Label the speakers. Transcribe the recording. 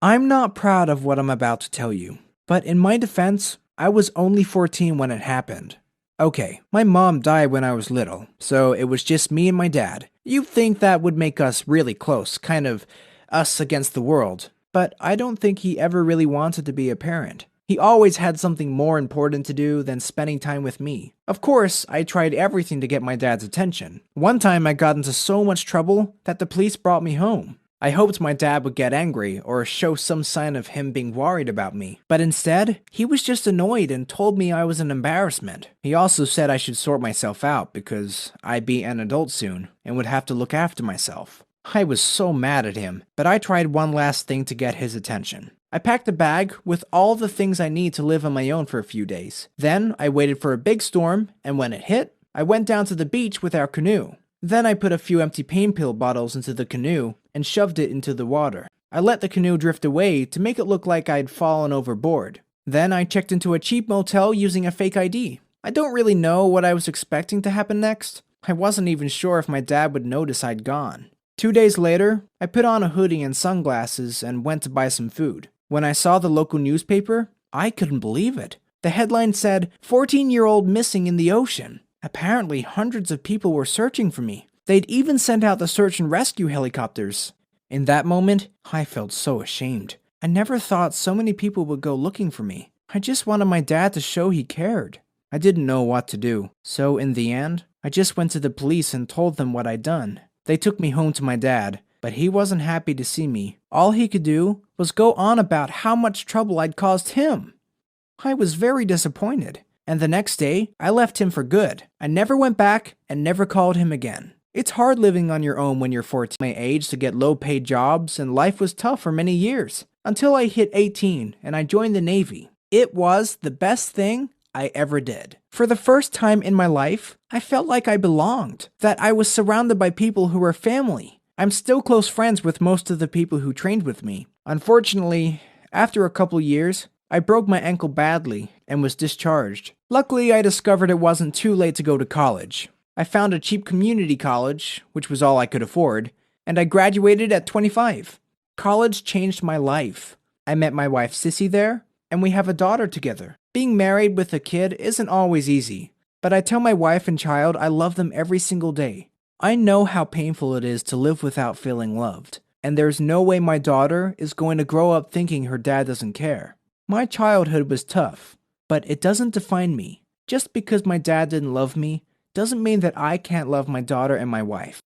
Speaker 1: I'm not proud of what I'm about to tell you, but in my defense, I was only 14 when it happened. Okay, my mom died when I was little, so it was just me and my dad. You'd think that would make us really close, kind of us against the world, but I don't think he ever really wanted to be a parent. He always had something more important to do than spending time with me. Of course, I tried everything to get my dad's attention. One time I got into so much trouble that the police brought me home. I hoped my dad would get angry or show some sign of him being worried about me, but instead, he was just annoyed and told me I was an embarrassment. He also said I should sort myself out because I'd be an adult soon and would have to look after myself. I was so mad at him, but I tried one last thing to get his attention. I packed a bag with all the things I need to live on my own for a few days. Then I waited for a big storm, and when it hit, I went down to the beach with our canoe. Then I put a few empty pain pill bottles into the canoe and shoved it into the water. I let the canoe drift away to make it look like I'd fallen overboard. Then I checked into a cheap motel using a fake ID. I don't really know what I was expecting to happen next. I wasn't even sure if my dad would notice I'd gone. 2 days later, I put on a hoodie and sunglasses and went to buy some food. When I saw the local newspaper, I couldn't believe it. The headline said, 14-year-old missing in the ocean. Apparently, hundreds of people were searching for me. They'd even sent out the search and rescue helicopters. In that moment, I felt so ashamed. I never thought so many people would go looking for me. I just wanted my dad to show he cared. I didn't know what to do, so in the end, I just went to the police and told them what I'd done. They took me home to my dad, but he wasn't happy to see me. All he could do was go on about how much trouble I'd caused him. I was very disappointed. And the next day, I left him for good. I never went back and never called him again. It's hard living on your own when you're 14. My age to get low-paid jobs, and life was tough for many years. Until I hit 18 and I joined the Navy. It was the best thing I ever did. For the first time in my life, I felt like I belonged, that I was surrounded by people who were family. I'm still close friends with most of the people who trained with me. Unfortunately, after a couple years, I broke my ankle badly and was discharged. Luckily, I discovered it wasn't too late to go to college. I found a cheap community college, which was all I could afford, and I graduated at 25. College changed my life. I met my wife Sissy there, and we have a daughter together. Being married with a kid isn't always easy, but I tell my wife and child I love them every single day. I know how painful it is to live without feeling loved, and there's no way my daughter is going to grow up thinking her dad doesn't care. My childhood was tough, but it doesn't define me. Just because my dad didn't love me doesn't mean that I can't love my daughter and my wife.